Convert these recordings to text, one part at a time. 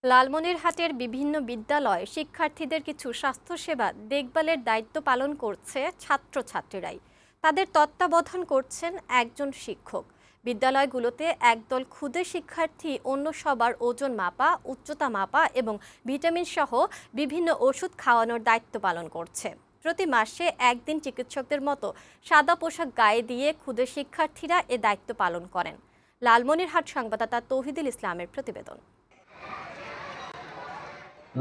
লালমনিরহাটের বিভিন্ন বিদ্যালয়ে শিক্ষার্থীদের কিছু স্বাস্থ্যসেবা দেখভালের দায়িত্ব পালন করছে ছাত্রছাত্রীরাই। তাদের তত্ত্বাবধান করছেন একজন শিক্ষক। বিদ্যালয়গুলোতে একদল ক্ষুদে শিক্ষার্থী অন্য সবার ওজন মাপা, উচ্চতা মাপা এবং ভিটামিন সহ বিভিন্ন ওষুধ খাওয়ানোর দায়িত্ব পালন করছে। প্রতি মাসে একদিন চিকিৎসকদের মতো সাদা পোশাক গায়ে দিয়ে ক্ষুদে শিক্ষার্থীরা এ দায়িত্ব পালন করেন। লালমনিরহাট সংবাদদাতা তৌহিদুল ইসলামের প্রতিবেদন।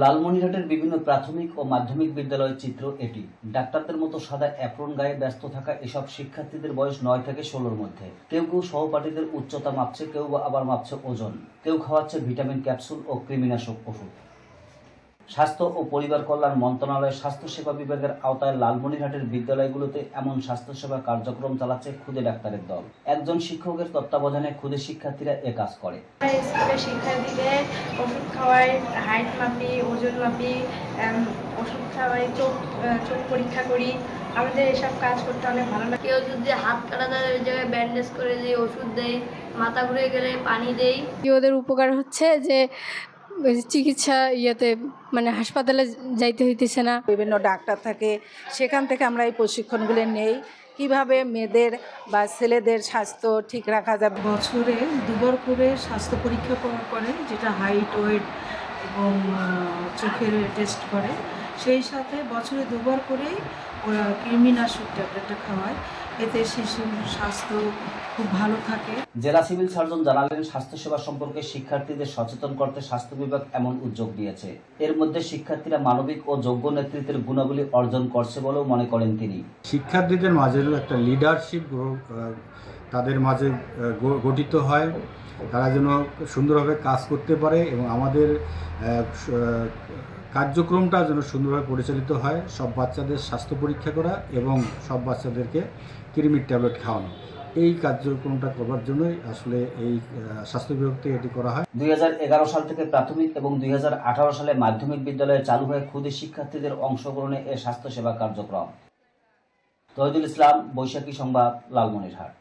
লালমনিরহাটের বিভিন্ন প্রাথমিক ও মাধ্যমিক বিদ্যালয়ের চিত্র এটি। ডাক্তারদের মতো সাদা অ্যাপ্রন গায়ে ব্যস্ত থাকা এসব শিক্ষার্থীদের বয়স 9 থেকে 16-র মধ্যে। কেউ কেউ সহপাঠীদের উচ্চতা মাপছে, কেউ আবার মাপছে ওজন, কেউ খাওয়াচ্ছে ভিটামিন ক্যাপসুল ও কৃমিনাশক ওষুধ। স্বাস্থ্য ও পরিবার কল্যাণ মন্ত্রণালয়ের স্বাস্থ্যসেবা বিভাগের আওতায় লালমনিরহাটের বিদ্যালয়গুলোতে এমন স্বাস্থ্যসেবা কার্যক্রম চালাচ্ছে ক্ষুদে ডাক্তারের দল। একজন শিক্ষকের তত্ত্বাবধানে ক্ষুদে শিক্ষার্থীরা এ কাজ করে। স্কুলের শিক্ষার্থীদের ওষুধ খাওয়াই, হাইট মাপি, ওজন মাপি, ওষুধ খাওয়াই, চোখ পরীক্ষা করি। আমাদের এসব কাজ করতে অনেক ভালো লাগে। কেউ যদি হাত কাটা যায় ওই জায়গায় ব্যান্ডেজ করে দিই, ওষুধ দেই, মাথা ঘুরে গেলে পানি দেই। ওদের উপকার হচ্ছে যে চিকিৎসা মানে হাসপাতালে যাইতে হইতেছে না। বিভিন্ন ডাক্তার থাকে, সেখান থেকে আমরা এই প্রশিক্ষণগুলো নেই কিভাবে মেয়েদের বা ছেলেদের স্বাস্থ্য ঠিক রাখা যাবে। বছরে 2বার করে স্বাস্থ্য পরীক্ষা করে, যেটা হাইট, ওয়েট এবং চোখের টেস্ট করে। সেই সাথে বছরে 2বার করেই ওরা কৃমিনাশক ট্যাবলেটটা খাওয়ায়। এতে শিশুর স্বাস্থ্য খুব ভালো থাকে। জেলা সিভিল সার্জন জানালেন, স্বাস্থ্যসেবা সম্পর্কে শিক্ষার্থীদের সচেতন করতে স্বাস্থ্য বিভাগ এমন উদ্যোগ নিয়েছে। এর মধ্যে শিক্ষার্থীরা মানবিক ও যোগ্য নেতৃত্বের গুণাবলী অর্জন করছে বলেও মনে করেন তিনি। শিক্ষার্থীদের মাঝে একটা লিডারশিপ তাদের মাঝে গঠিত হয়, তারা যেন সুন্দরভাবে কাজ করতে পারে এবং আমাদের কার্যক্রমটা যেন সুন্দরভাবে পরিচালিত হয়। সব বাচ্চাদের স্বাস্থ্য পরীক্ষা করা এবং সব বাচ্চাদেরকে কৃমির ট্যাবলেট খাওয়ানো, এই কার্যক্রমটা করবার জন্যই আসলে এই স্বাস্থ্য বিভাগ থেকে এটি করা হয়। 2011 সাল থেকে প্রাথমিক এবং 2018 সালে মাধ্যমিক বিদ্যালয়ে চালু হয় ক্ষুদে শিক্ষার্থীদের অংশগ্রহণে এ স্বাস্থ্যসেবা কার্যক্রম। তৌহিদুল ইসলাম, বৈশাখী সংবাদ, লালমনিরহাট।